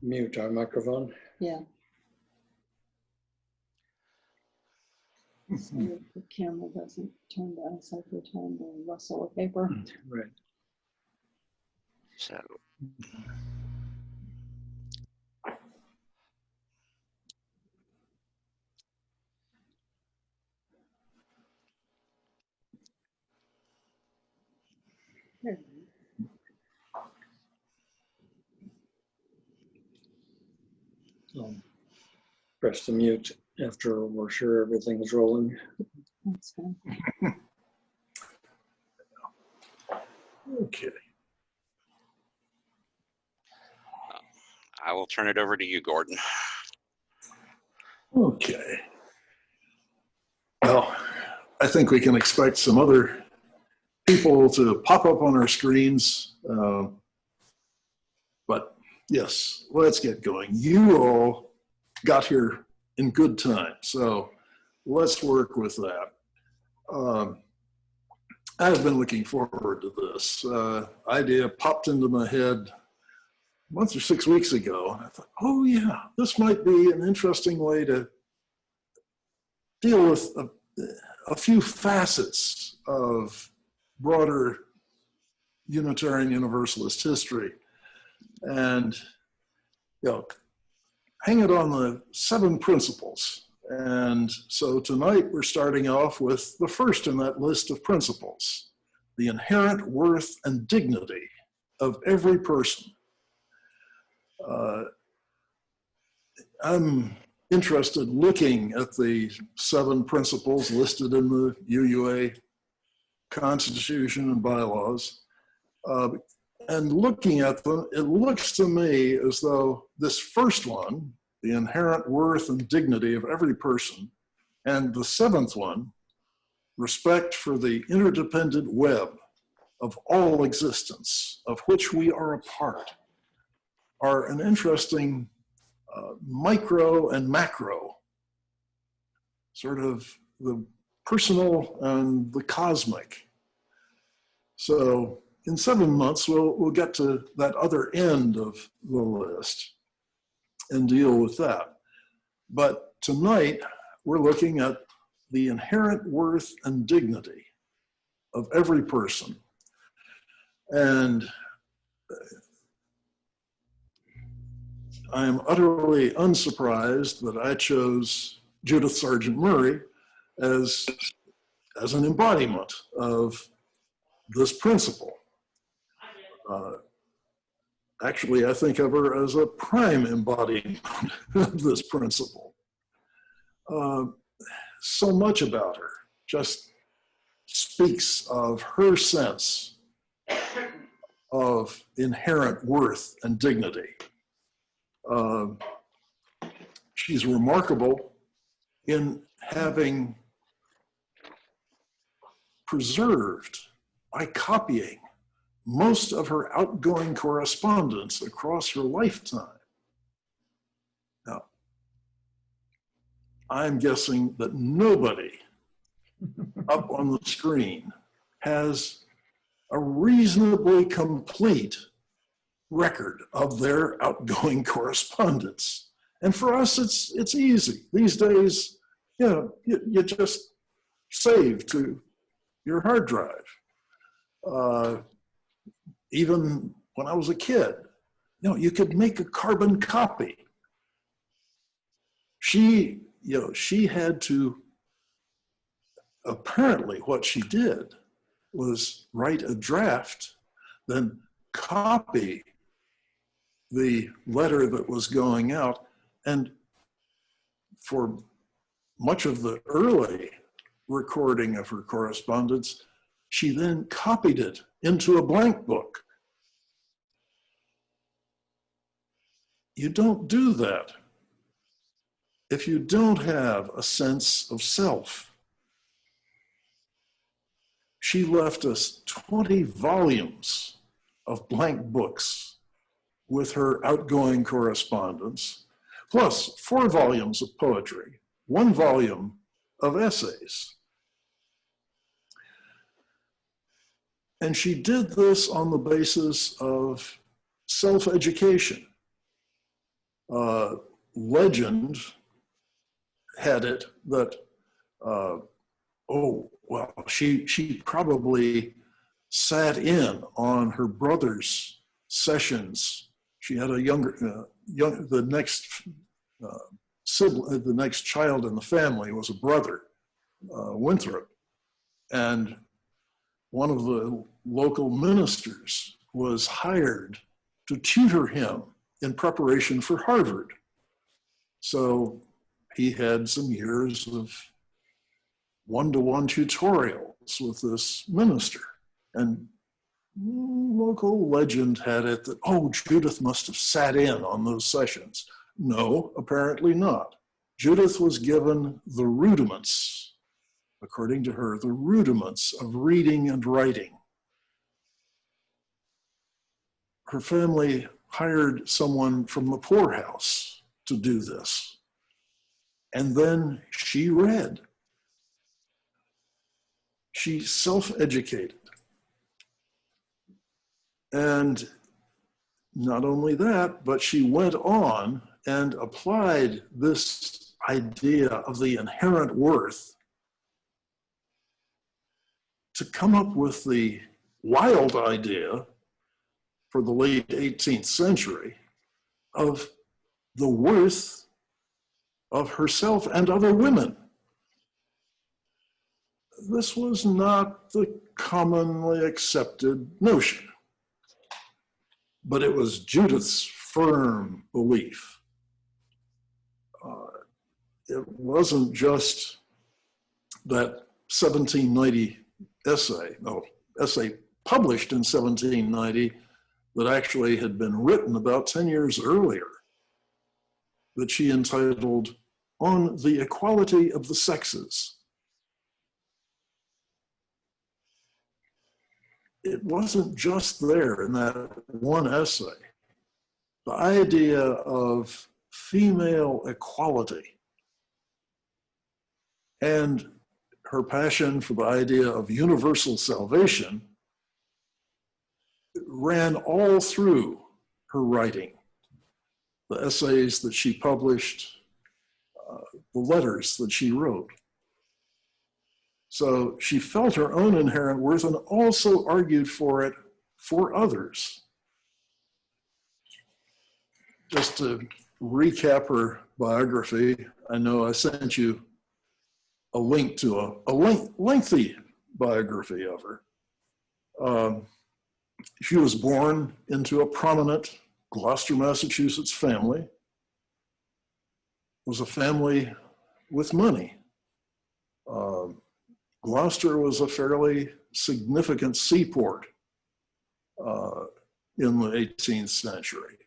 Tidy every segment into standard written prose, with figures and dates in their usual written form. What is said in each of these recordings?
mute our microphone. Yeah. So the camera doesn't turn to us every time we rustle a paper. Right. So There. Press the mute after we're sure everything is rolling. That's good. Okay. I will turn it over to you, Gordon. Okay. Well, I think we can expect some other people to pop up on our screens. But yes, let's get going. You all got here in good time, so let's work with that. I've been looking forward to this. Idea popped into my head a month or 6 weeks ago. And I thought, oh yeah, this might be an interesting way to deal with a few facets of broader Unitarian Universalist history. And, hang it on the 7 principles. And so tonight we're starting off with the first in that list of principles, the inherent worth and dignity of every person. I'm interested looking at the 7 principles listed in the UUA Constitution and bylaws. And looking at them, it looks to me as though this first one, the inherent worth and dignity of every person, and the 7th one, respect for the interdependent web of all existence, of which we are a part, are an interesting micro and macro, sort of the personal and the cosmic. So in 7 months, we'll get to that other end of the list and deal with that. But tonight, we're looking at the inherent worth and dignity of every person. And I am utterly unsurprised that I chose Judith Sargent Murray as an embodiment of this principle. Actually, I think of her as a prime embodiment of this principle. So much about her just speaks of her sense of inherent worth and dignity. She's remarkable in having preserved, by copying, most of her outgoing correspondence across her lifetime. Now, I'm guessing that nobody up on the screen has a reasonably complete record of their outgoing correspondence. And for us, it's easy. These days, you just save to your hard drive. Even when I was a kid, you could make a carbon copy. She had to, apparently what she did was write a draft, then copy the letter that was going out. And for much of the early recording of her correspondence, she then copied it into a blank book. You don't do that if you don't have a sense of self. She left us 20 volumes of blank books with her outgoing correspondence, plus 4 volumes of poetry, 1 volume of essays. And she did this on the basis of self-education. Legend had it that, oh, well, she probably sat in on her brother's sessions. She had a the next child in the family was a brother, Winthrop, and one of the local ministers was hired to tutor him in preparation for Harvard. So he had some years of one-to-one tutorials with this minister. And local legend had it that, oh, Judith must have sat in on those sessions. No, apparently not. Judith was given the rudiments, according to her, the rudiments of reading and writing. Her family hired someone from the poorhouse to do this. And then she read. She self-educated. And not only that, but she went on and applied this idea of the inherent worth to come up with the wild idea for the late 18th century of the worth of herself and other women. This was not the commonly accepted notion, but it was Judith's firm belief. It wasn't just that 1790 essay published in 1790 that actually had been written about 10 years earlier, that she entitled On the Equality of the Sexes. It wasn't just there in that one essay. The idea of female equality and her passion for the idea of universal salvation ran all through her writing. The essays that she published, the letters that she wrote. So she felt her own inherent worth and also argued for it for others. Just to recap her biography, I know I sent you a link to a lengthy biography of her. She was born into a prominent Gloucester, Massachusetts family. It was a family with money. Gloucester was a fairly significant seaport in the 18th century.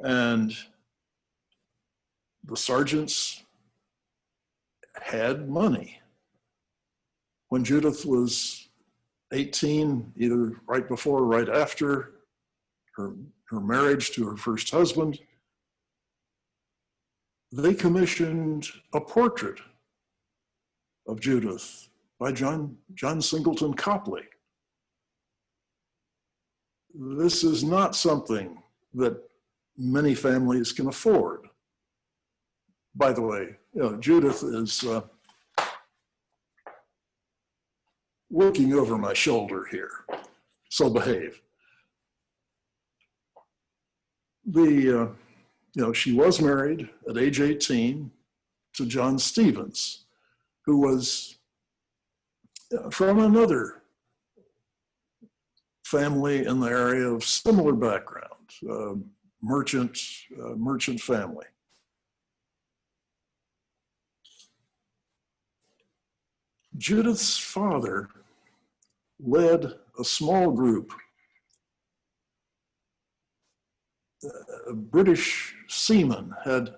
And the Sargents had money. When Judith was 18, either right before or right after her marriage to her first husband, they commissioned a portrait of Judith by John Singleton Copley. This is not something that many families can afford. By the way, Judith is looking over my shoulder here, so behave. She was married at age 18 to John Stevens, who was from another family in the area of similar background, merchant family. Judith's father led a small group. A British seaman had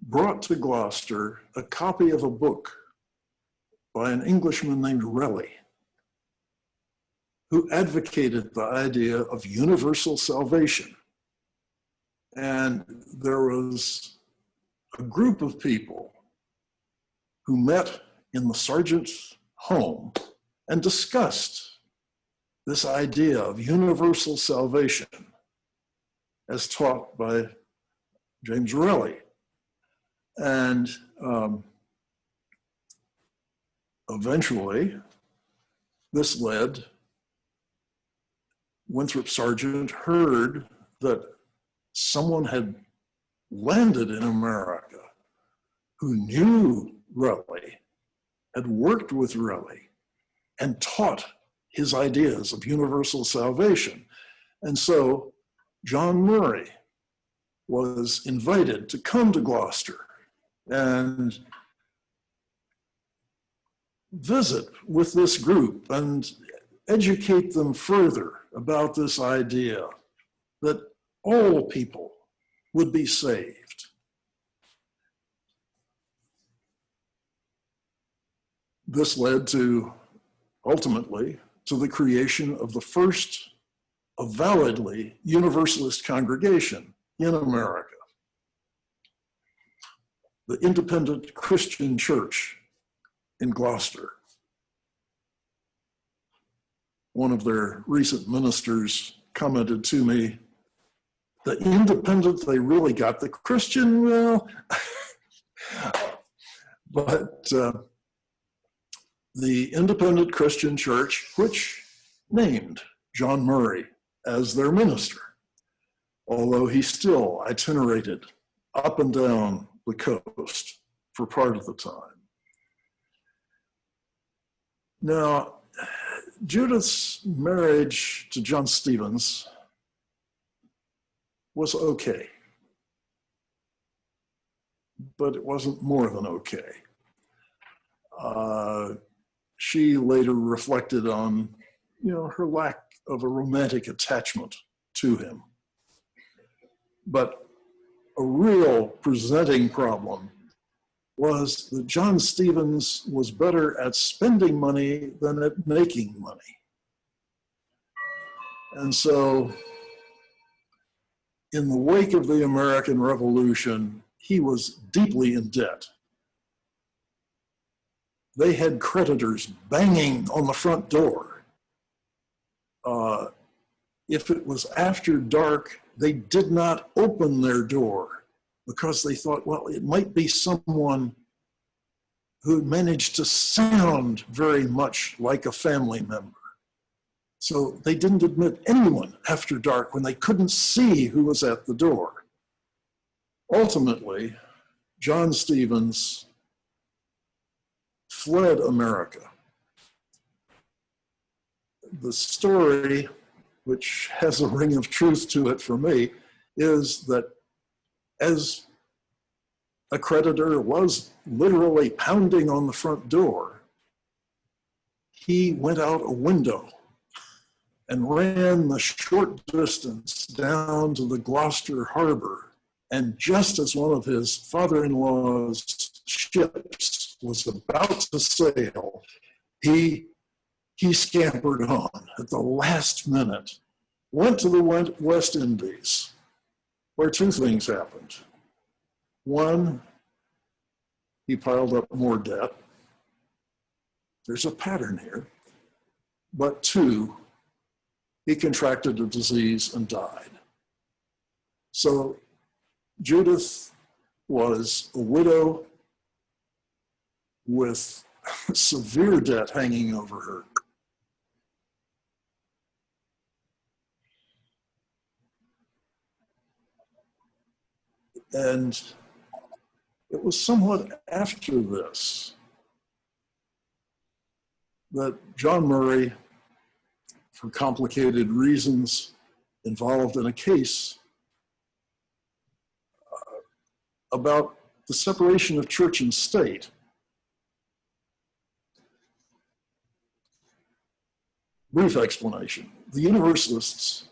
brought to Gloucester a copy of a book by an Englishman named Raleigh, who advocated the idea of universal salvation. And there was a group of people who met in the Sargent's home and discussed this idea of universal salvation as taught by James Raleigh. And eventually, this led, Winthrop Sargent heard that someone had landed in America who knew Raleigh, had worked with Raleigh, and taught his ideas of universal salvation. And so John Murray was invited to come to Gloucester and visit with this group and educate them further about this idea that all people would be saved. This led to, ultimately, to the creation of the first avowedly Universalist congregation in America, the Independent Christian Church in Gloucester. One of their recent ministers commented to me, the independent, they really got the Christian, well, but the Independent Christian Church, which named John Murray as their minister, although he still itinerated up and down the coast for part of the time. Now, Judith's marriage to John Stevens was okay, but it wasn't more than okay. She later reflected on, her lack of a romantic attachment to him. But a real presenting problem was that John Stevens was better at spending money than at making money. And so, in the wake of the American Revolution, he was deeply in debt. They had creditors banging on the front door. If it was after dark, they did not open their door because they thought, well, it might be someone who managed to sound very much like a family member. So they didn't admit anyone after dark when they couldn't see who was at the door. Ultimately, John Stevens fled America. The story, which has a ring of truth to it for me, is that as a creditor was literally pounding on the front door, he went out a window and ran the short distance down to the Gloucester harbor. And just as one of his father-in-law's ships was about to sail, he scampered on at the last minute, went to the West Indies, where two things happened. One, he piled up more debt. There's a pattern here. But two, he contracted a disease and died. So Judith was a widow with severe debt hanging over her. And it was somewhat after this that John Murray, for complicated reasons, involved in a case about the separation of church and state. Brief explanation. The Universalists,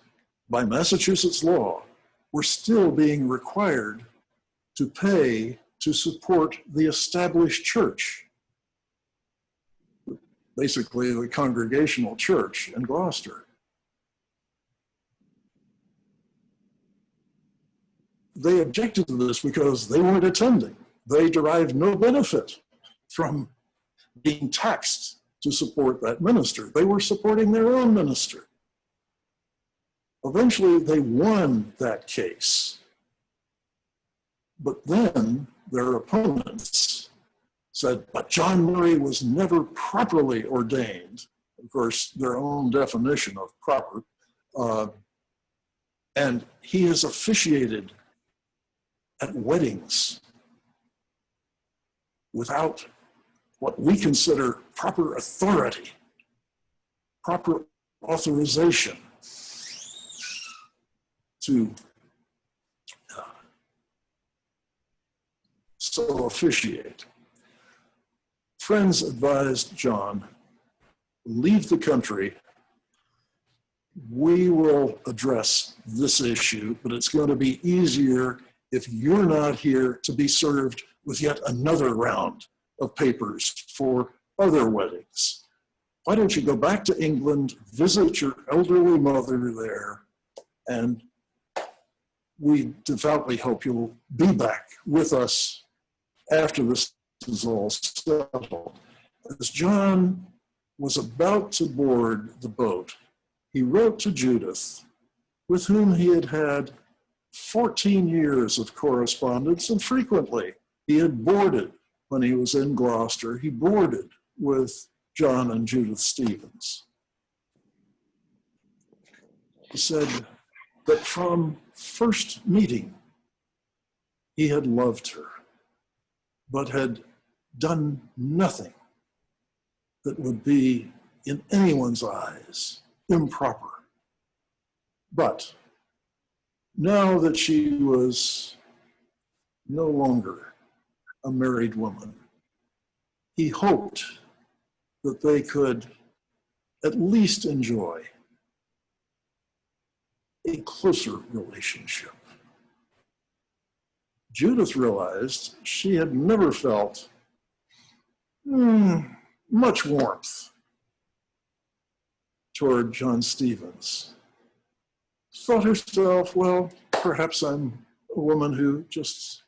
by Massachusetts law, were still being required to pay to support the established church, basically the Congregational Church in Gloucester. They objected to this because they weren't attending. They derived no benefit from being taxed to support that minister. They were supporting their own minister. Eventually, they won that case. But then their opponents said, but John Murray was never properly ordained. Of course, their own definition of proper. And he has officiated at weddings without what we consider proper authority, proper authorization to so officiate. Friends advised John, leave the country. We will address this issue, but it's going to be easier if you're not here to be served with yet another round of papers for other weddings. Why don't you go back to England, visit your elderly mother there, and we devoutly hope you'll be back with us after this is all settled. As John was about to board the boat, he wrote to Judith, with whom he had had 14 years of correspondence, and frequently he had boarded when he was in Gloucester. He boarded with John and Judith Stevens. He said that from first meeting, he had loved her, but had done nothing that would be, in anyone's eyes, improper. But now that she was no longer a married woman, he hoped that they could at least enjoy a closer relationship. Judith realized she had never felt much warmth toward John Stevens. Thought herself, well, perhaps I'm a woman who just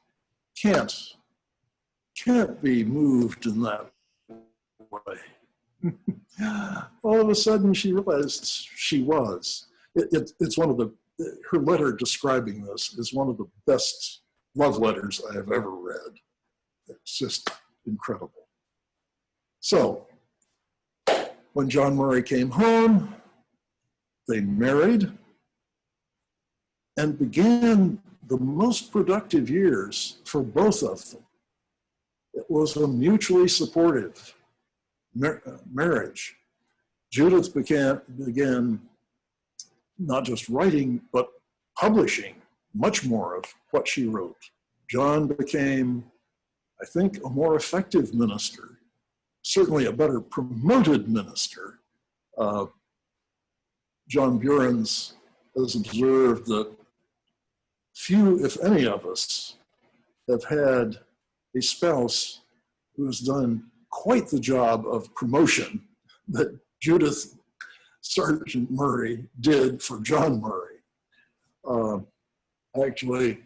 can't be moved in that way. All of a sudden she realized she was. It's one of her letter describing this is one of the best love letters I have ever read. It's just incredible. So, when John Murray came home, they married and began the most productive years for both of them. It was a mutually supportive marriage. Judith began not just writing, but publishing much more of what she wrote. John became, I think, a more effective minister, certainly a better promoted minister. John Burens has observed that few, if any of us, have had a spouse who has done quite the job of promotion that Judith Sargent Murray did for John Murray. Actually,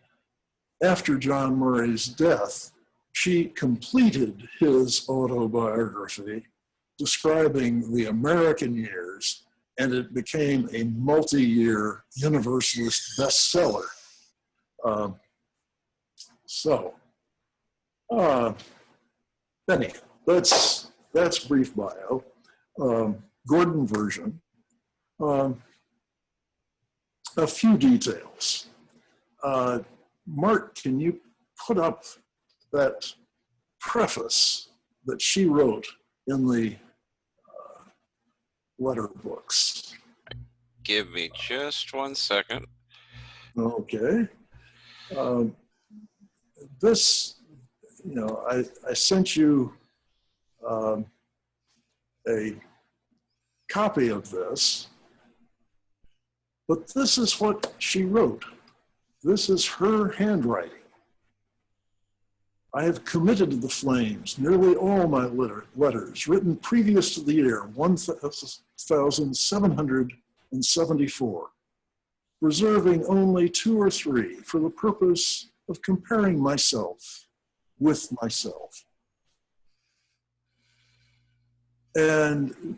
after John Murray's death, she completed his autobiography describing the American years, and it became a multi-year Universalist bestseller. Anyhow, that's brief bio. Gordon version. A few details. Mark, can you put up that preface that she wrote in the letter books? Give me just 1 second. Okay. This, I sent you a copy of this, but this is what she wrote. This is her handwriting. I have committed to the flames nearly all my letters written previous to the year 1774, reserving only 2 or 3 for the purpose of comparing myself with myself. And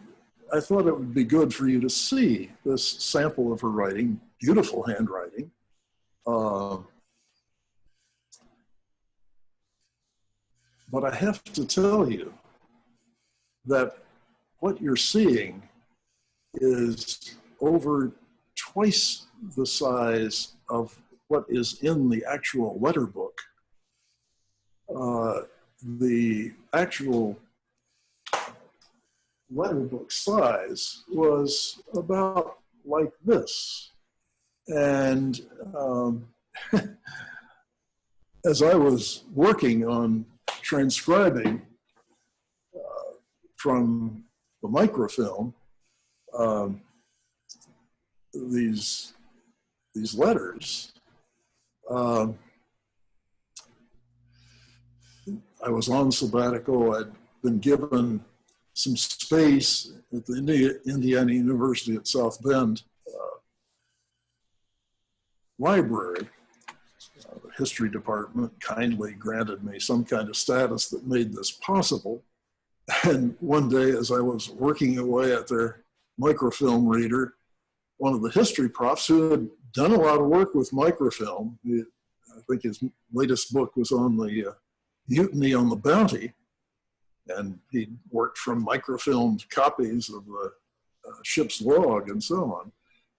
I thought it would be good for you to see this sample of her writing, beautiful handwriting. But I have to tell you that what you're seeing is over twice the size of what is in the actual letter book. The actual letter book size was about like this. And as I was working on transcribing from the microfilm these letters, I was on sabbatical. I'd been given some space at the Indiana University at South Bend library. The history department kindly granted me some kind of status that made this possible. And one day, as I was working away at their microfilm reader, one of the history profs who had done a lot of work with microfilm, I think his latest book was on the Mutiny on the Bounty, and he'd worked from microfilmed copies of the ship's log and so on.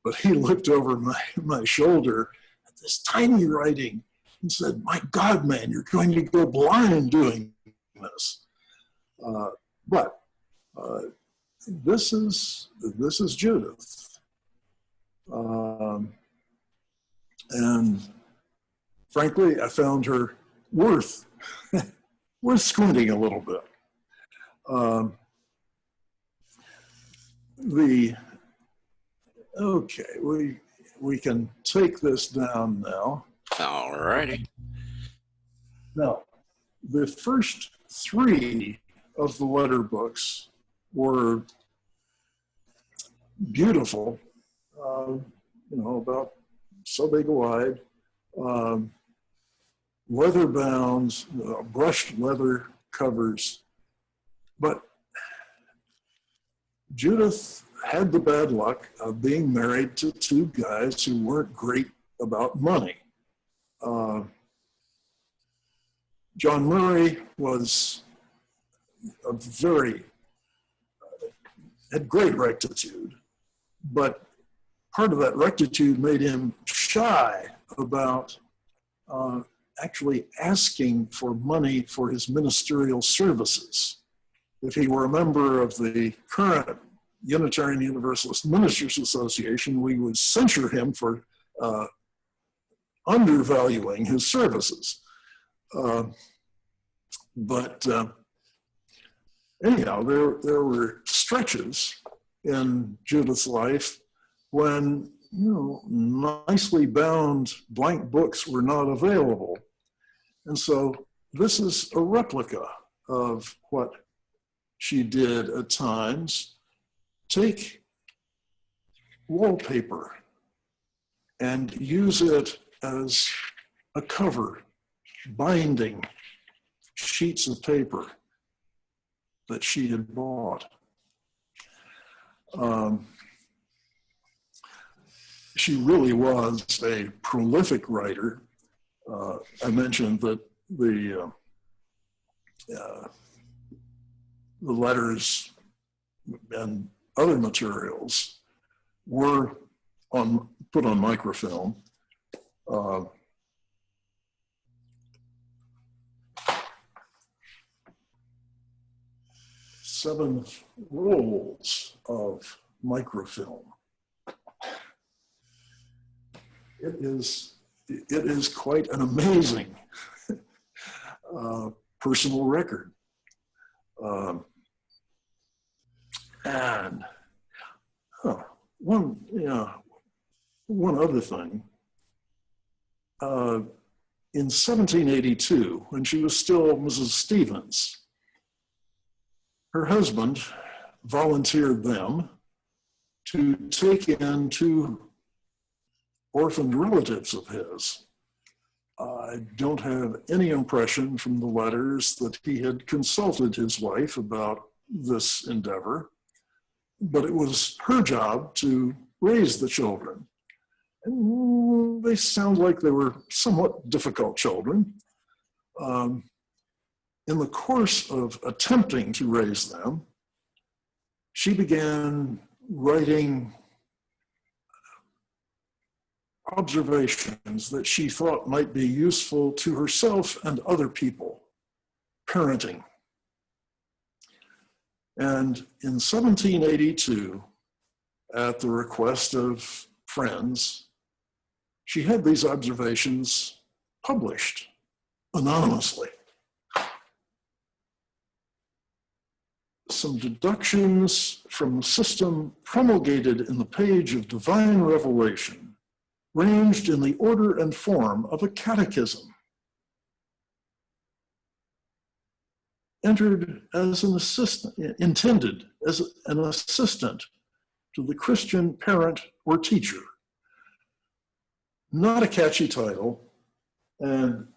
But he looked over my shoulder at this tiny writing and said, "My God, man, you're going to go blind doing this." But this is Judith. And frankly, I found her worth squinting a little bit. Okay, we can take this down now. All righty. Now, the first three of the letter books were beautiful, about so big wide, leather bound, brushed leather covers. But Judith had the bad luck of being married to two guys who weren't great about money. John Murray was had great rectitude, but part of that rectitude made him shy about actually asking for money for his ministerial services. If he were a member of the current Unitarian Universalist Ministers Association, we would censure him for undervaluing his services. But anyhow, there were stretches in Judith's life when nicely bound blank books were not available. And so this is a replica of what she did at times. Take wallpaper and use it as a cover, binding sheets of paper that she had bought. She really was a prolific writer. I mentioned that the letters and other materials were put on microfilm. 7 rolls of microfilm. It is quite an amazing personal record. And one other thing. In 1782, when she was still Mrs. Stevens, her husband volunteered them to take in 2 orphaned relatives of his. I don't have any impression from the letters that he had consulted his wife about this endeavor, but it was her job to raise the children. And they sound like they were somewhat difficult children. in the course of attempting to raise them, she began writing observations that she thought might be useful to herself and other people, parenting. And in 1782, at the request of friends, she had these observations published anonymously. Some deductions from the system promulgated in the page of divine revelation ranged in the order and form of a catechism, entered as an assistant, intended as an assistant to the Christian parent or teacher. Not a catchy title, and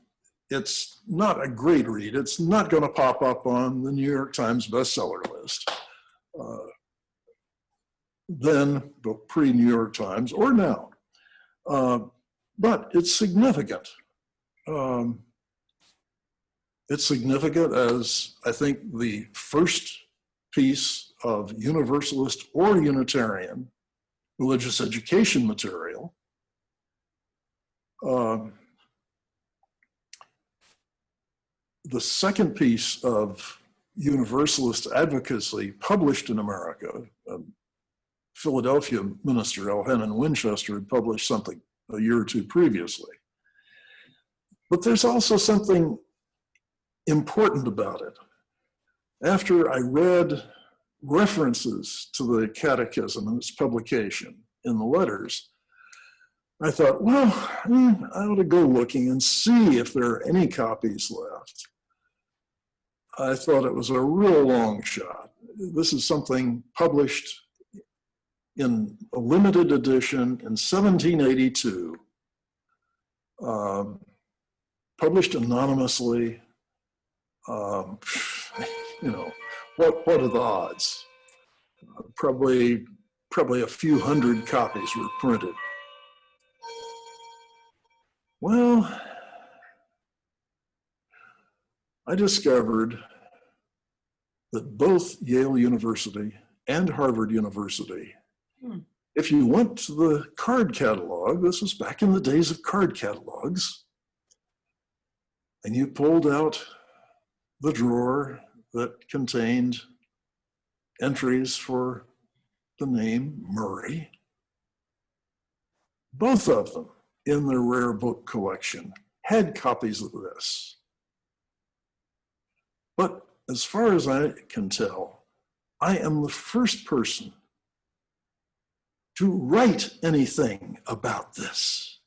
it's not a great read. It's not going to pop up on the New York Times bestseller list. Then, the pre-New York Times, or now. But it's significant. It's significant as, I think, the first piece of Universalist or Unitarian religious education material. The second piece of Universalist advocacy published in America, Philadelphia minister Elhanan Winchester had published something a year or two previously. But there's also something important about it. After I read references to the catechism and its publication in the letters, I thought, well, I ought to go looking and see if there are any copies left. I thought it was a real long shot. This is something published in a limited edition in 1782, published anonymously. You know, what are the odds? Probably a few hundred copies were printed. Well, I discovered that both Yale University and Harvard University, if you went to the card catalog, this was back in the days of card catalogs, and you pulled out the drawer that contained entries for the name Murray, both of them in their rare book collection had copies of this. But as far as I can tell, I am the first person to write anything about this.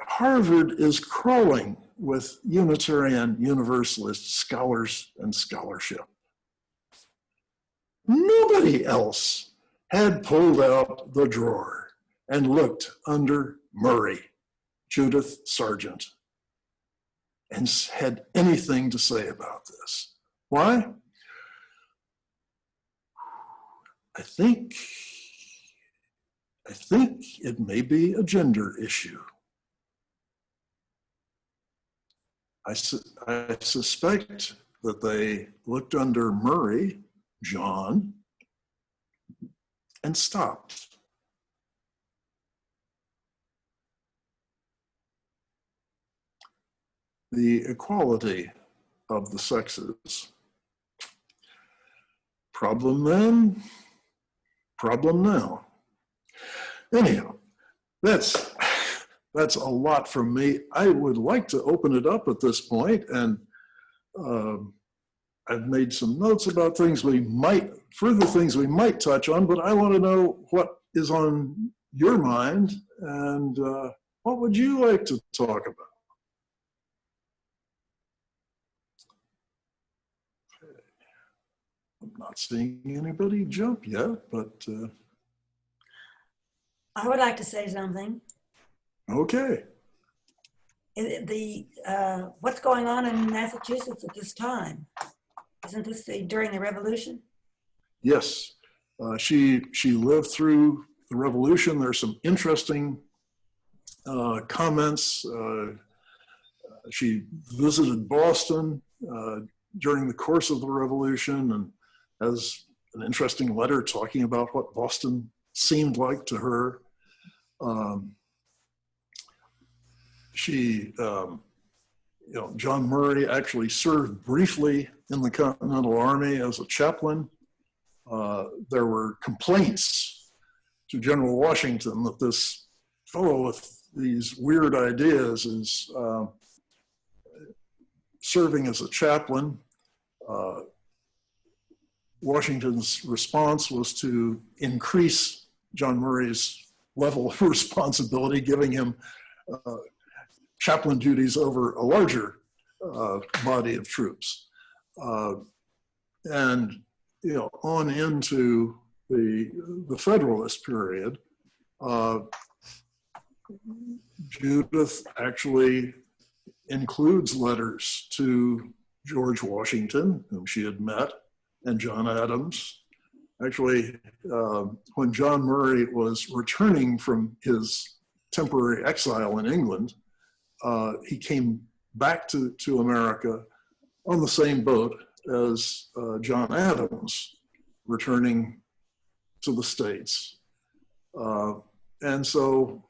Harvard is crawling with Unitarian Universalist scholars and scholarship. Nobody else had pulled out the drawer and looked under Murray, Judith Sargent, and had anything to say about this. Why? I think it may be a gender issue. I suspect that they looked under Murray, John, and stopped. The equality of the sexes. Problem then, problem now. Anyhow, that's a lot from me. I would like to open it up at this point, and I've made some notes about further things we might touch on, but I want to know what is on your mind, and what would you like to talk about? I'm not seeing anybody jump yet, but I would like to say something. okay. What's going on in Massachusetts at this time? Isn't this during the Revolution? Yes, she lived through the Revolution. There's some interesting comments She visited Boston during the course of the Revolution and has an interesting letter talking about what Boston seemed like to her. John Murray actually served briefly in the Continental Army as a chaplain. There were complaints to General Washington that this fellow with these weird ideas is serving as a chaplain. Washington's response was to increase John Murray's level of responsibility, giving him chaplain duties over a larger body of troops. And on into the Federalist period, Judith actually includes letters to George Washington, whom she had met, and John Adams. Actually, when John Murray was returning from his temporary exile in England, he came back to America on the same boat as John Adams, returning to the States. And so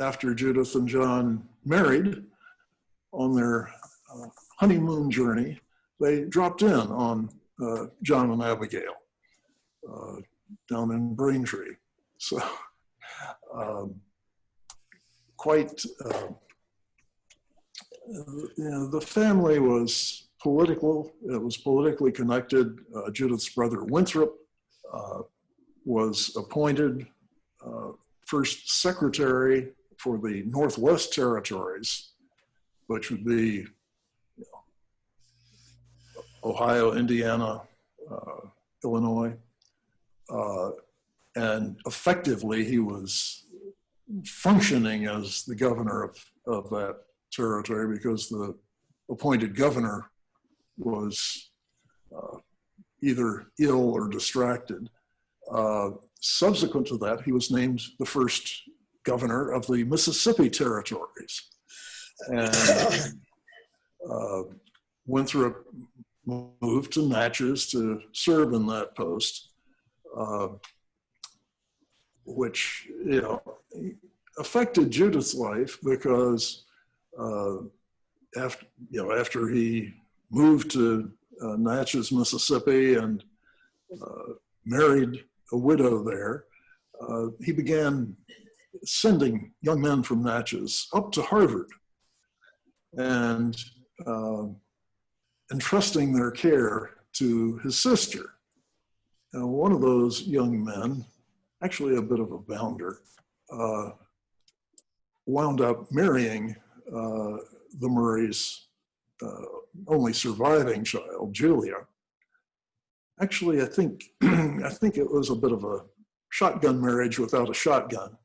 after Judith and John married on their honeymoon journey, they dropped in on John and Abigail down in Braintree. So the family was political. It was politically connected. Judith's brother Winthrop was appointed first secretary for the Northwest Territories, which would be Ohio, Indiana, Illinois. And effectively, he was functioning as the governor of that territory because the appointed governor was either ill or distracted. Subsequent to that, he was named the first governor of the Mississippi Territories. And Winthrop moved to Natchez to serve in that post, which affected Judith's life because after he moved to Natchez, Mississippi, and married a widow there, he began sending young men from Natchez up to Harvard and entrusting their care to his sister. Now, one of those young men, actually a bit of a bounder, wound up marrying the Murrays' only surviving child, Julia. Actually, I think it was a bit of a shotgun marriage without a shotgun.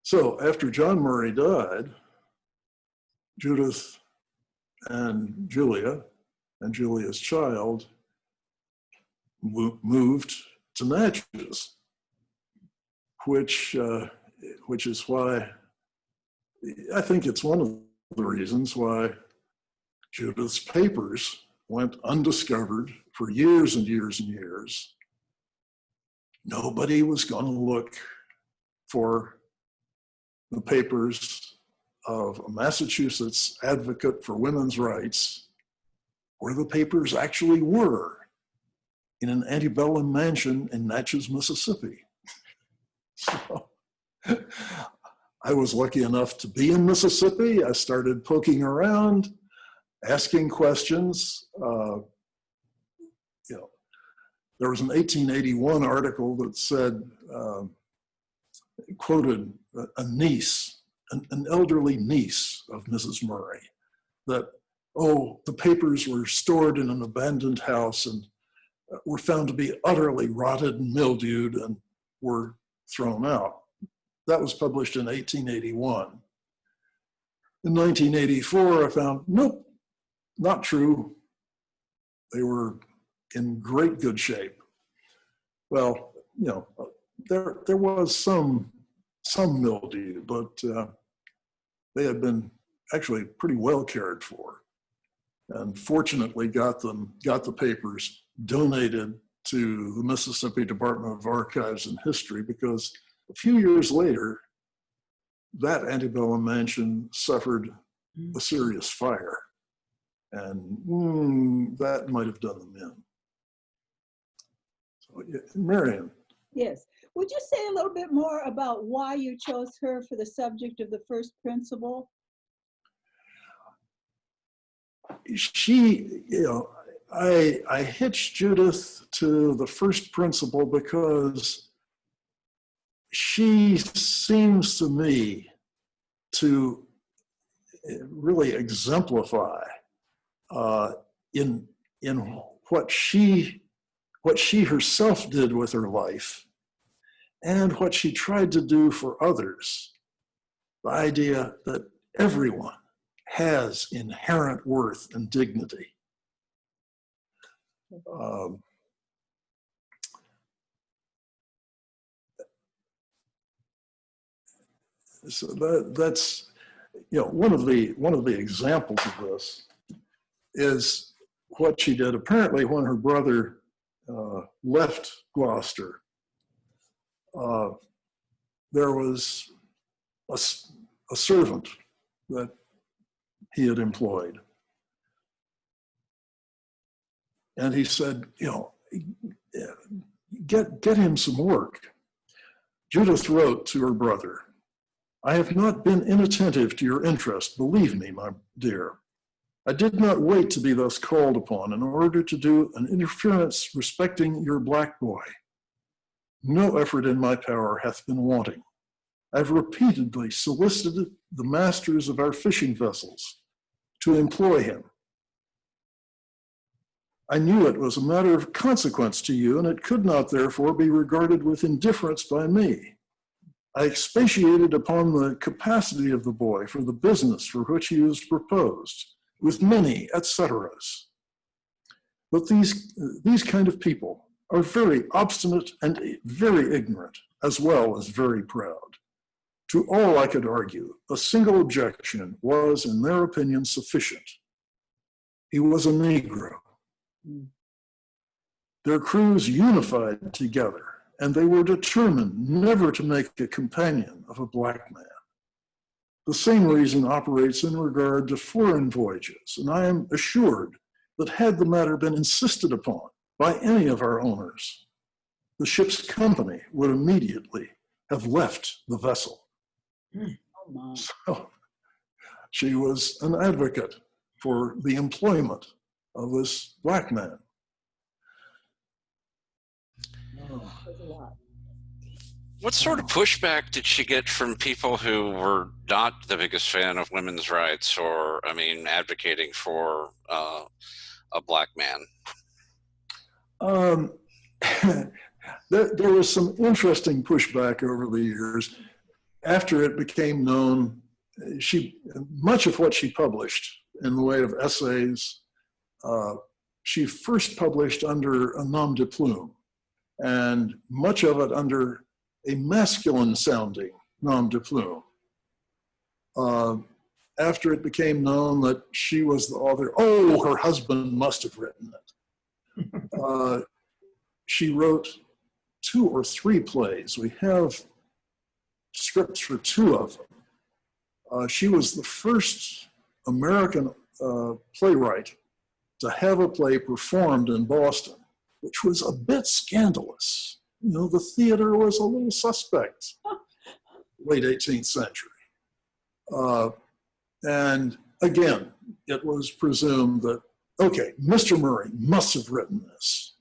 So after John Murray died, Judith and Julia and Julia's child moved to Natchez, which is why I think it's one of the reasons why Judith's papers went undiscovered for years and years and years. Nobody was going to look for the papers of a Massachusetts advocate for women's rights, where the papers actually were, in an antebellum mansion in Natchez, Mississippi. So I was lucky enough to be in Mississippi. I started poking around, asking questions. There was an 1881 article that said, quoted a niece, an elderly niece of Mrs. Murray, that, the papers were stored in an abandoned house and were found to be utterly rotted and mildewed and were thrown out. That was published in 1881. In 1984, I found, nope, not true. They were in great good shape. Well, there was some some mildew, but they had been actually pretty well cared for, and fortunately got the papers donated to the Mississippi Department of Archives and History, because a few years later, that antebellum mansion suffered a serious fire, and that might have done them in. So, yeah, Marion. Yes. Would you say a little bit more about why you chose her for the subject of the first principle? She, I hitched Judith to the first principle because she seems to me to really exemplify in what she herself did with her life and what she tried to do for others. The idea that everyone has inherent worth and dignity. So that's, one of the examples of this is what she did. Apparently, when her brother left Gloucester, there was a servant that he had employed. And he said, get him some work. Judith wrote to her brother, "I have not been inattentive to your interest, believe me, my dear. I did not wait to be thus called upon in order to do an interference respecting your black boy. No effort in my power hath been wanting. I have repeatedly solicited the masters of our fishing vessels to employ him. I knew it was a matter of consequence to you, and it could not therefore be regarded with indifference by me. I expatiated upon the capacity of the boy for the business for which he was proposed, with many et ceteras. But these kind of people are very obstinate and very ignorant, as well as very proud. To all I could argue, a single objection was, in their opinion, sufficient. He was a Negro. Their crews unified together, and they were determined never to make a companion of a black man. The same reason operates in regard to foreign voyages, and I am assured that had the matter been insisted upon by any of our owners, the ship's company would immediately have left the vessel. Oh my. So she was an advocate for the employment of this black man. That's a lot. What sort of pushback did she get from people who were not the biggest fan of women's rights or, advocating for a black man? There was some interesting pushback over the years. After it became known, much of what she published in the way of essays, she first published under a nom de plume, and much of it under a masculine sounding nom de plume. After it became known that she was the author, her husband must have written it. She wrote 2 or 3 plays. We have scripts for 2 of them. She was the first American playwright to have a play performed in Boston, which was a bit scandalous. The theater was a little suspect, late 18th century. And again, it was presumed that, okay, Mr. Murray must have written this.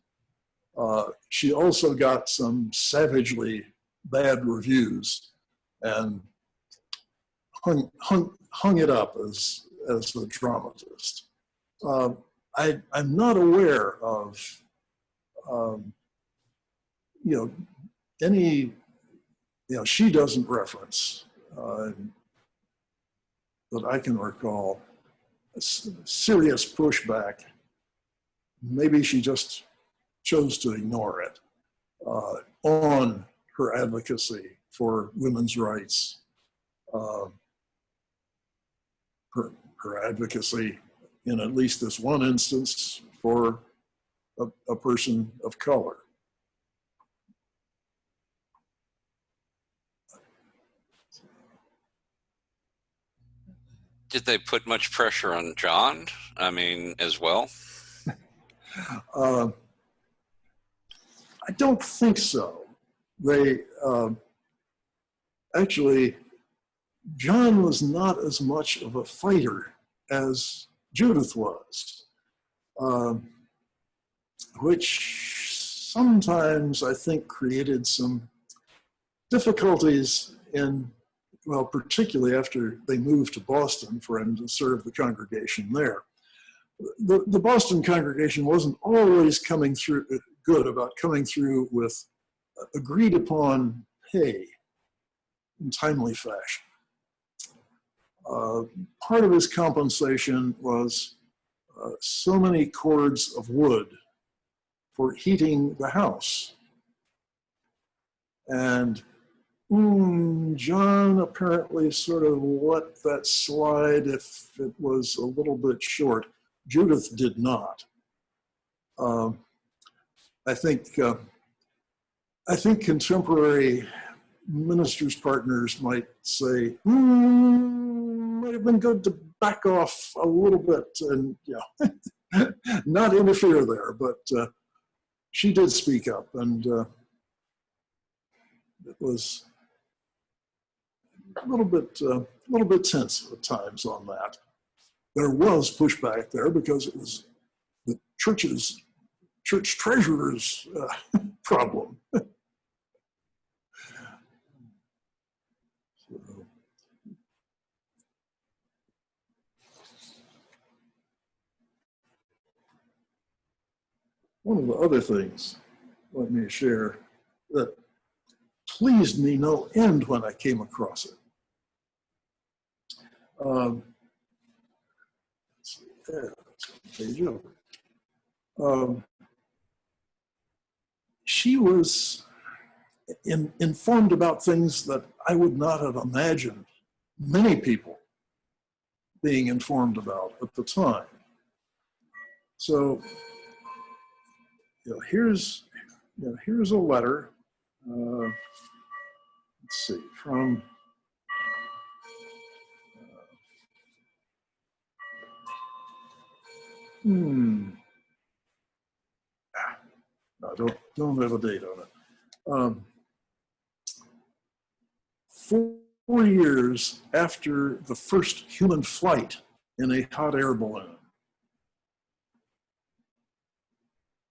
She also got some savagely bad reviews and hung it up as a dramatist. I'm not aware of any, she doesn't reference that I can recall a serious pushback. Maybe she just chose to ignore it on her advocacy for women's rights, her advocacy in at least this one instance for a person of color. Did they put much pressure on John? I mean, as well? I don't think so. They actually, John was not as much of a fighter as Judith was, which sometimes I think created some difficulties in, well, particularly after they moved to Boston for him to serve the congregation there. The Boston congregation wasn't always coming through good about coming through with agreed upon pay in timely fashion. Part of his compensation was so many cords of wood for heating the house. And John apparently sort of let that slide if it was a little bit short. Judith did not. I think contemporary ministers' partners might say, might have been good to back off a little bit and not interfere there, but she did speak up, and it was a little bit tense at times on that. There was pushback there because it was the church treasurer's problem. One of the other things, let me share, that pleased me no end when I came across it. Let's see, there, page over. She was informed about things that I would not have imagined many people being informed about at the time. So, here's a letter. Let's see, from no, don't have a date on it. 4 years after the first human flight in a hot air balloon,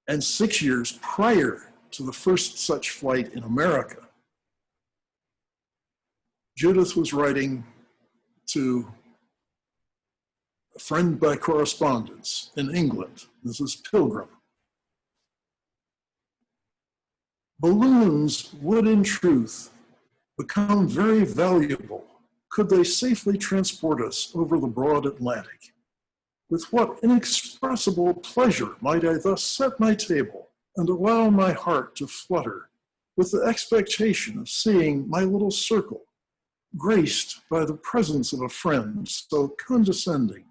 and 6 years prior to the first such flight in America, Judith was writing to a friend by correspondence in England, Mrs. Pilgrim. Balloons would, in truth, become very valuable could they safely transport us over the broad Atlantic. With what inexpressible pleasure might I thus set my table and allow my heart to flutter with the expectation of seeing my little circle graced by the presence of a friend so condescending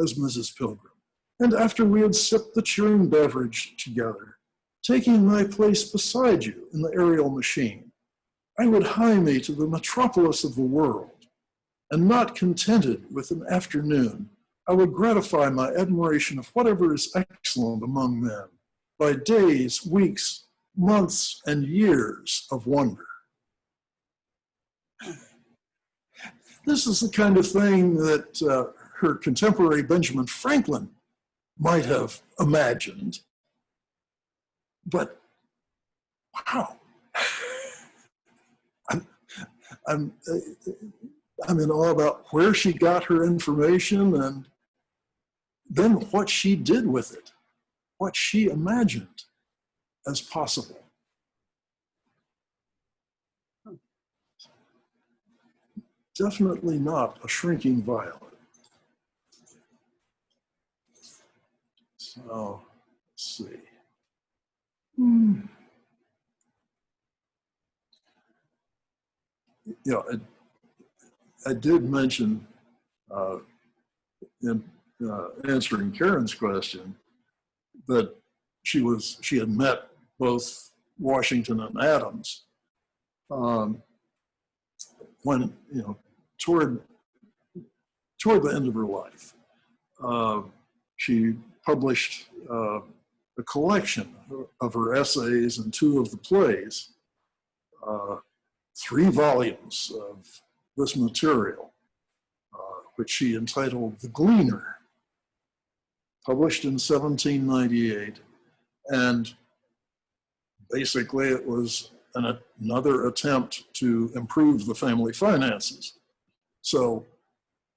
as Mrs. Pilgrim. And after we had sipped the cheering beverage together, taking my place beside you in the aerial machine, I would hie me to the metropolis of the world, and not contented with an afternoon, I would gratify my admiration of whatever is excellent among men by days, weeks, months, and years of wonder. This is the kind of thing that her contemporary Benjamin Franklin might have imagined. But wow, I'm in awe about where she got her information and then what she did with it, what she imagined as possible. Definitely not a shrinking violet. So, let's see. I did mention in answering Karen's question that she had met both Washington and Adams when, toward the end of her life. She published a collection of her essays and 2 of the plays, 3 volumes of this material, which she entitled The Gleaner, published in 1798. And basically it was another attempt to improve the family finances. So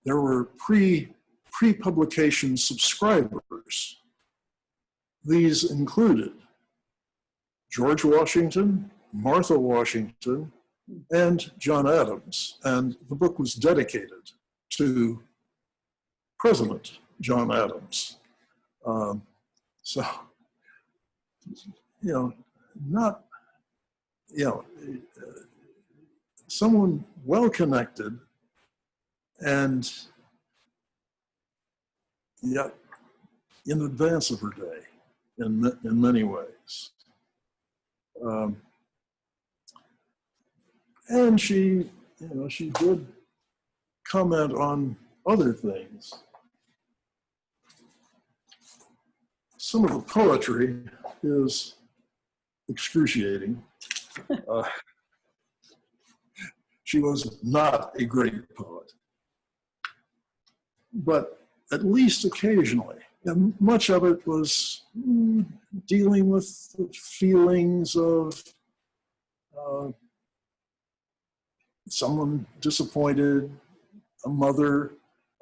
there were pre-publication subscribers. These included George Washington, Martha Washington, and John Adams. And the book was dedicated to President John Adams. Someone well-connected and yet in advance of her day in many ways. And she did comment on other things. Some of the poetry is excruciating. She was not a great poet, but at least occasionally, and much of it was dealing with the feelings of someone disappointed, a mother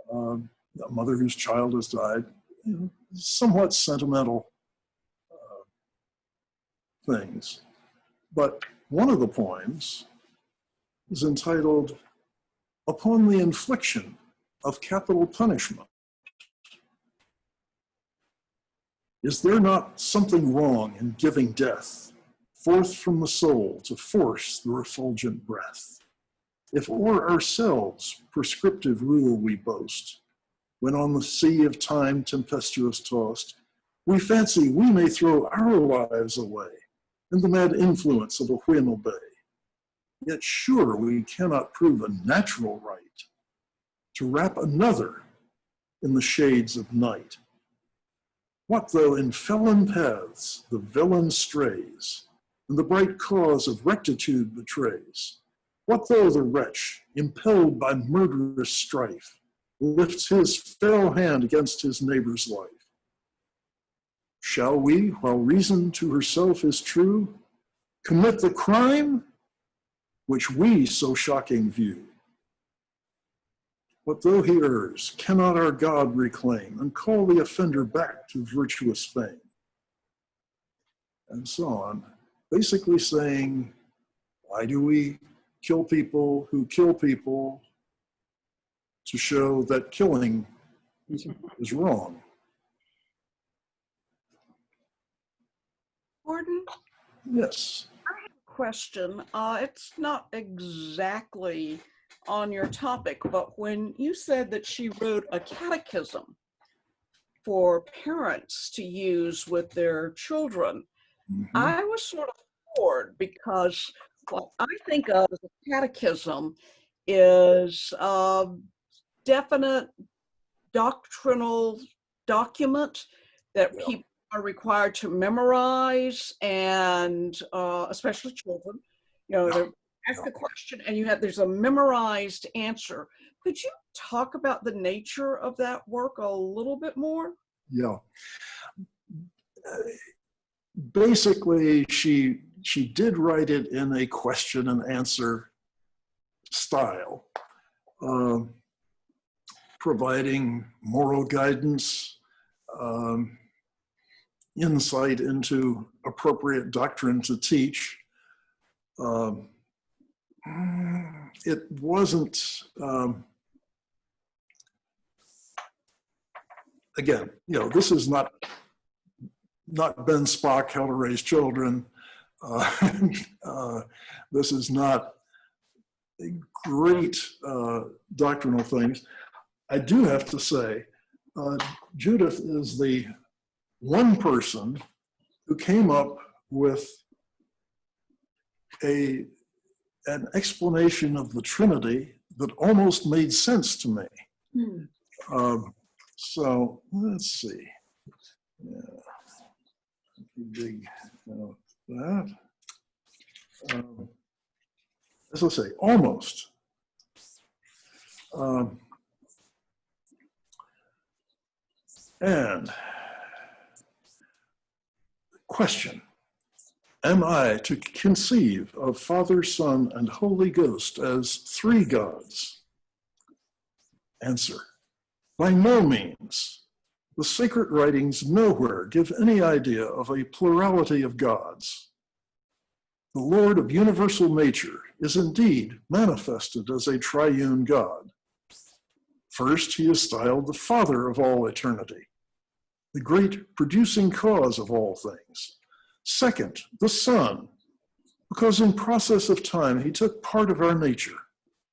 whose child has died, somewhat sentimental things. But one of the poems is entitled, Upon the Infliction of Capital Punishment. Is there not something wrong in giving death forth from the soul to force the refulgent breath? If o'er ourselves prescriptive rule we boast, when on the sea of time tempestuous tossed, we fancy we may throw our lives away in the mad influence of a whim obey. Yet sure we cannot prove a natural right to wrap another in the shades of night. What though in felon paths the villain strays, and the bright cause of rectitude betrays? What though the wretch, impelled by murderous strife, lifts his fell hand against his neighbor's life? Shall we, while reason to herself is true, commit the crime which we so shocking view? What though he errs, cannot our God reclaim and call the offender back to virtuous fame? And so on, basically saying, why do we kill people who kill people to show that killing is wrong? Gordon? Yes. Question. It's not exactly on your topic, but when you said that she wrote a catechism for parents to use with their children, I was sort of bored because what I think of as a catechism is a definite doctrinal document that people are required to memorize, and especially children, they ask a question and there's a memorized answer. Could you talk about the nature of that work a little bit more? Yeah. Basically, she did write it in a question and answer style, providing moral guidance, insight into appropriate doctrine to teach. It wasn't, again, this is not Ben Spock, How to Raise Children. This is not great doctrinal things. I do have to say, Judith is the one person who came up with an explanation of the Trinity that almost made sense to me. So let's see. Yeah. Dig that. As I say, almost. And question. Am I to conceive of Father, Son, and Holy Ghost as three gods? Answer. By no means. The sacred writings nowhere give any idea of a plurality of gods. The Lord of universal nature is indeed manifested as a triune God. First, he is styled the Father of all eternity, the great producing cause of all things. Second, the Son, because in process of time he took part of our nature.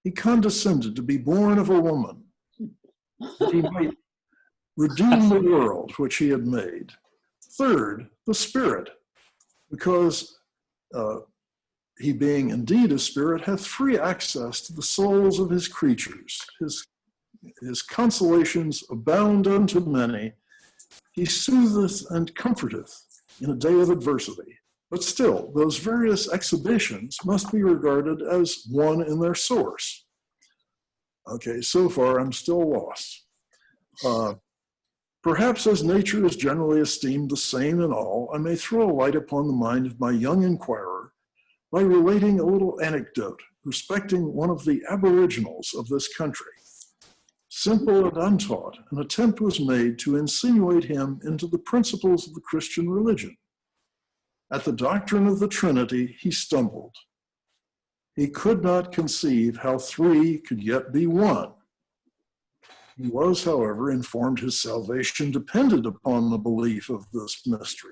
He condescended to be born of a woman, that he might redeem the world which he had made. Third, the Spirit, because he being indeed a spirit hath free access to the souls of his creatures. His consolations abound unto many. He sootheth and comforteth in a day of adversity. But still, those various exhibitions must be regarded as one in their source. Okay, so far I'm still lost. Perhaps as nature is generally esteemed the same in all, I may throw a light upon the mind of my young inquirer by relating a little anecdote respecting one of the aboriginals of this country. Simple and untaught, an attempt was made to insinuate him into the principles of the Christian religion. At the doctrine of the Trinity, he stumbled. He could not conceive how three could yet be one. He was, however, informed his salvation depended upon the belief of this mystery.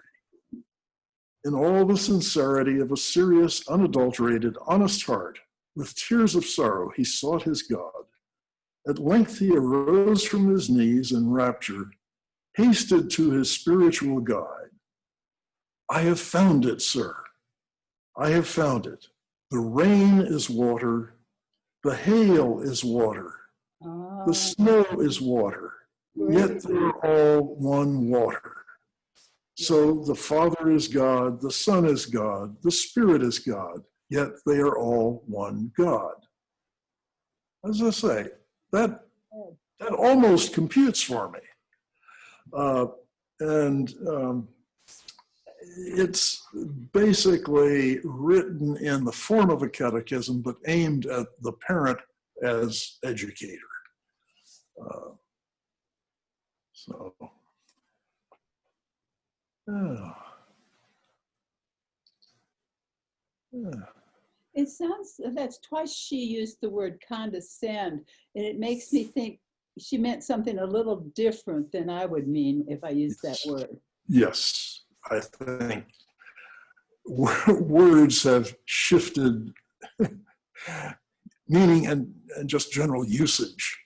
In all the sincerity of a serious, unadulterated, honest heart, with tears of sorrow, he sought his God. At length he arose from his knees in rapture, hasted to his spiritual guide. I have found it, sir. I have found it. The rain is water. The hail is water. The snow is water. Yet they are all one water. So the Father is God, the Son is God, the Spirit is God, yet they are all one God. As I say, that almost computes for me. It's basically written in the form of a catechism, but aimed at the parent as educator. It sounds, that's twice she used the word condescend, and it makes me think she meant something a little different than I would mean if I used that word. Yes, I think words have shifted meaning and just general usage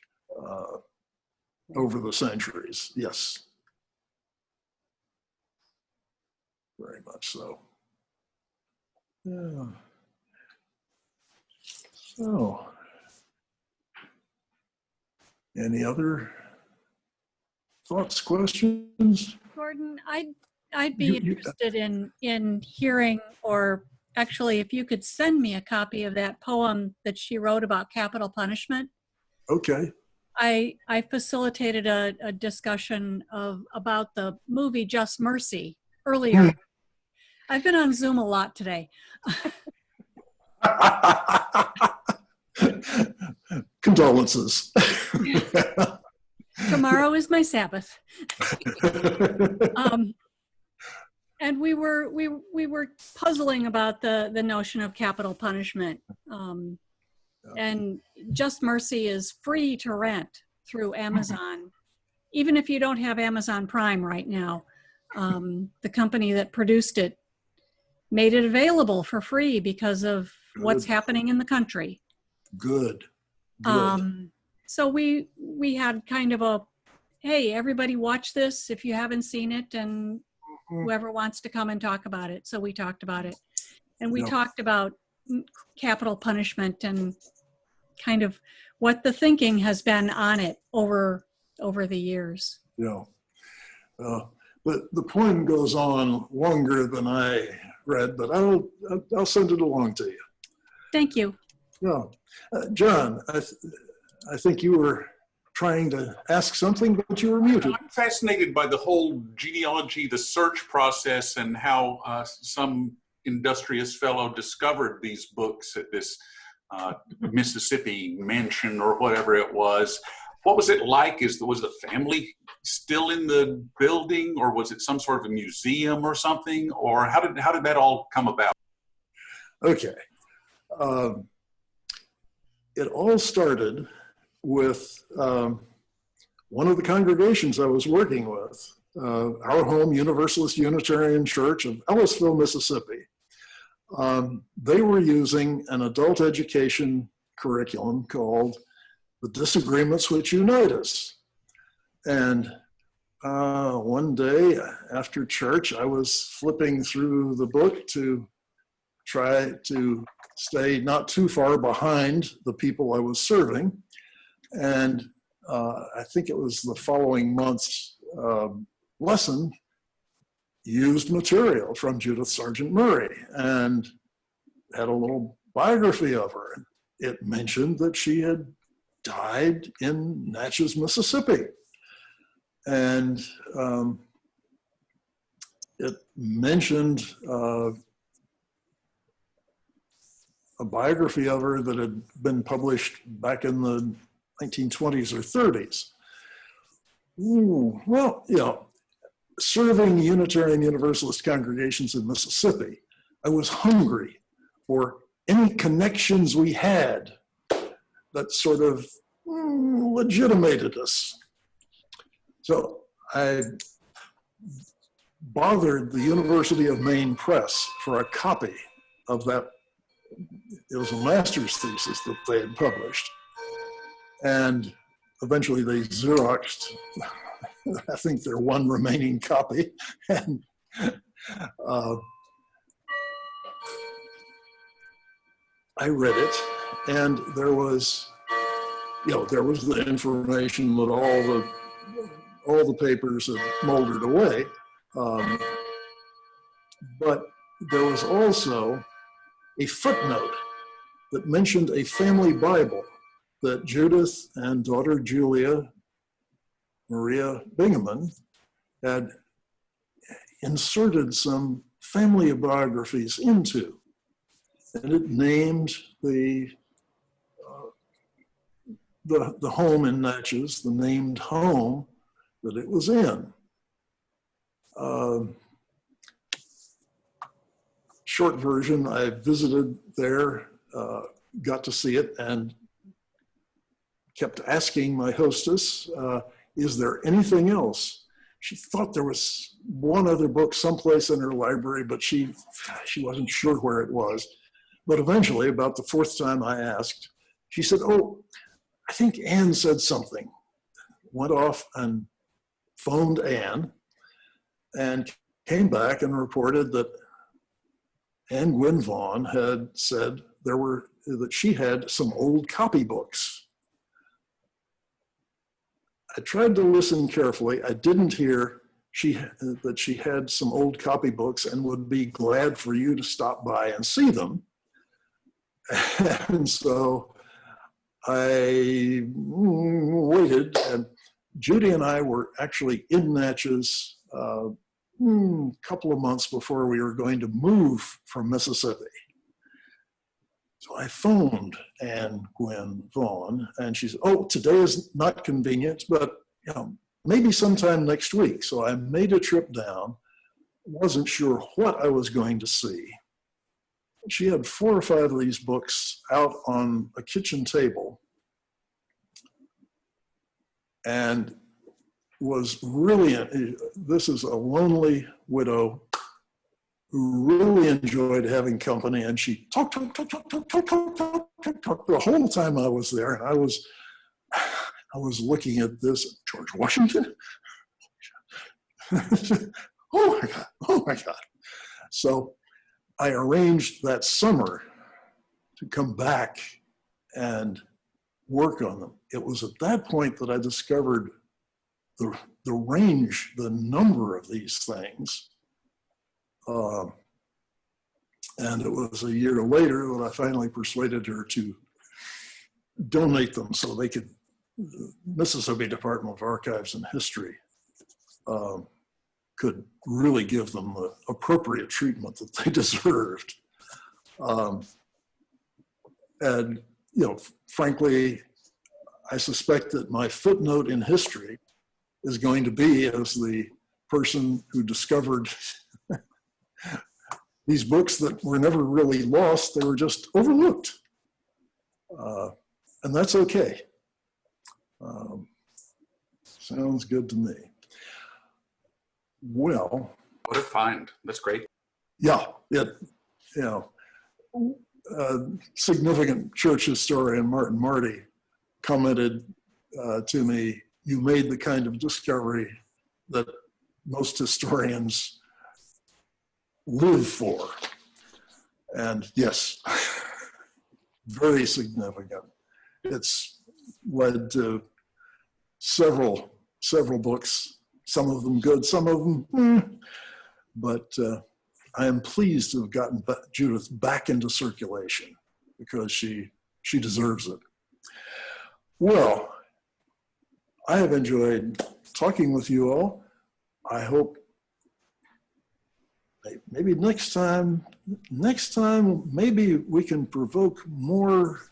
over the centuries. Yes, very much so. Yeah. So, any other thoughts, questions? Gordon, I'd be interested in hearing, or actually if you could send me a copy of that poem that she wrote about capital punishment. Okay. I facilitated a discussion about the movie Just Mercy earlier. I've been on Zoom a lot today. Condolences. Tomorrow is my Sabbath. And we were puzzling about the notion of capital punishment. And Just Mercy is free to rent through Amazon, even if you don't have Amazon Prime right now. The company that produced it made it available for free because of what's happening in the country. Good. So we had kind of a, hey, everybody watch this if you haven't seen it, and whoever wants to come and talk about it. So we talked about it, and we Yep. talked about capital punishment and kind of what the thinking has been on it over the years. Yeah. But the poem goes on longer than I read, but I'll send it along to you. Thank you. Yeah. John, I think you were trying to ask something, but you were muted. I'm fascinated by the whole genealogy, the search process, and how some industrious fellow discovered these books at this Mississippi mansion or whatever it was. What was it like? Was the family still in the building, or was it some sort of a museum or something? Or how did that all come about? Okay. It all started with one of the congregations I was working with, our home Universalist Unitarian Church of Ellisville, Mississippi. They were using an adult education curriculum called The Disagreements Which Unite Us. And one day after church, I was flipping through the book to try to stay not too far behind the people I was serving. And I think it was the following month's lesson used material from Judith Sargent Murray and had a little biography of her. It mentioned that she had died in Natchez, Mississippi. And it mentioned a biography of her that had been published back in the 1920s or 30s. Well, you know, serving Unitarian Universalist congregations in Mississippi, I was hungry for any connections we had that sort of legitimated us. So I bothered the University of Maine Press for a copy of that. It was a master's thesis that they had published. And eventually they Xeroxed, I think, their one remaining copy. And I read it, and there was the information that all the papers had moldered away. But there was also a footnote that mentioned a family Bible that Judith and daughter Julia Maria Bingaman had inserted some family biographies into. And it named the home in Natchez, the named home that it was in. Short version, I visited there, got to see it, and kept asking my hostess, is there anything else? She thought there was one other book someplace in her library, but she wasn't sure where it was. But eventually, about the fourth time I asked, she said, oh, I think Anne said something. Went off and phoned Anne and came back and reported that Anne Gwynn Vaughn had said that she had some old copybooks. I tried to listen carefully. I didn't hear that she had some old copybooks and would be glad for you to stop by and see them. And so I waited, and Judy and I were actually in Natchez a couple of months before we were going to move from Mississippi. So I phoned Anne Gwynn Vaughn, and she said, oh, today is not convenient, but maybe sometime next week. So I made a trip down, wasn't sure what I was going to see. She had 4 or 5 of these books out on a kitchen table and was really, this is a lonely widow who really enjoyed having company, and she talked the whole time I was there. I was looking at this, George Washington. Oh my God, oh my God. So I arranged that summer to come back and work on them. It was at that point that I discovered the range, the number of these things. And it was a year later that I finally persuaded her to donate them so they could, the Mississippi Department of Archives and History could really give them the appropriate treatment that they deserved. And, you know, frankly, I suspect that my footnote in history is going to be as the person who discovered these books that were never really lost, they were just overlooked. And that's okay. Sounds good to me. Well. What a find. That's great. Yeah, significant church historian Martin Marty commented to me, "You made the kind of discovery that most historians live for." And yes, very significant. It's led to several books, some of them good, some of them, but I am pleased to have gotten Judith back into circulation because she deserves it. Well, I have enjoyed talking with you all. I hope maybe next time, maybe we can provoke more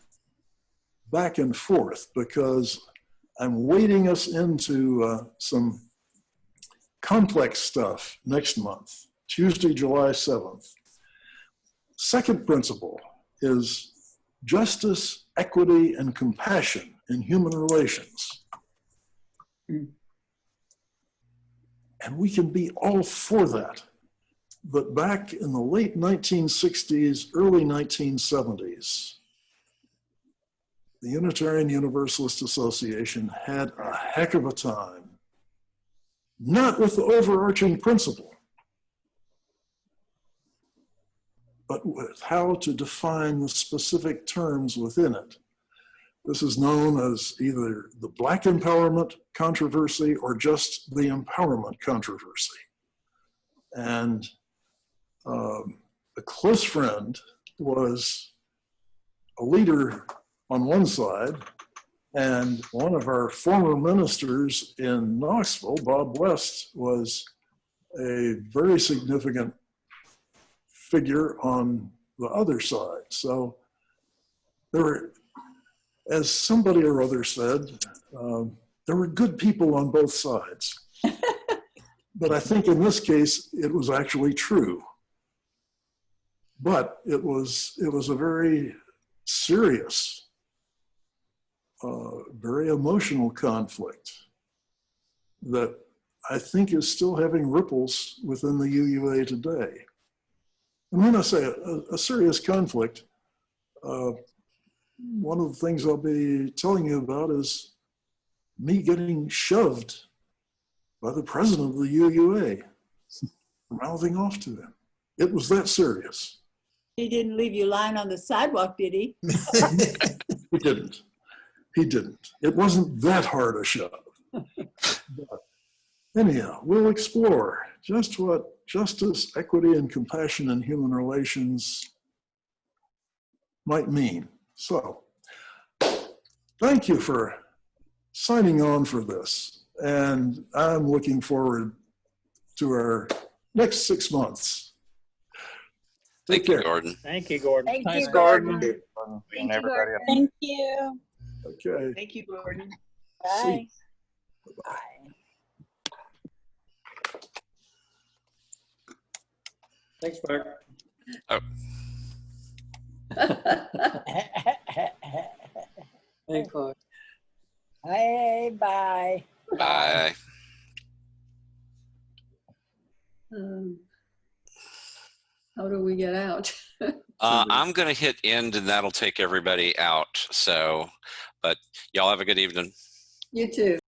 back and forth, because I'm wading us into some complex stuff next month, Tuesday, July 7th. Second principle is justice, equity, and compassion in human relations. And we can be all for that. But back in the late 1960s, early 1970s, the Unitarian Universalist Association had a heck of a time, not with the overarching principle, but with how to define the specific terms within it. This is known as either the Black empowerment controversy or just the empowerment controversy. And a close friend was a leader on one side, and one of our former ministers in Knoxville, Bob West, was a very significant figure on the other side. So there were, as somebody or other said, there were good people on both sides. But I think in this case, it was actually true. But it was a very serious, very emotional conflict that I think is still having ripples within the UUA today. And when I say a serious conflict, one of the things I'll be telling you about is me getting shoved by the president of the UUA, mouthing off to him. It was that serious. He didn't leave you lying on the sidewalk, did he? He didn't. He didn't. It wasn't that hard a shove. But anyhow, we'll explore just what justice, equity, and compassion in human relations might mean. So, thank you for signing on for this. And I'm looking forward to our next 6 months. Thank you, Gordon. Thank you, Gordon. Thank Thanks, you, Gordon. Gordon. And everybody else. Thank you. Okay. Thank you, Gordon. Bye. Thanks, Mark. Oh, Thanks, Mark. Hey, bye. bye. Um, How do we get out? I'm going to hit end and that'll take everybody out. So, but y'all have a good evening. You too.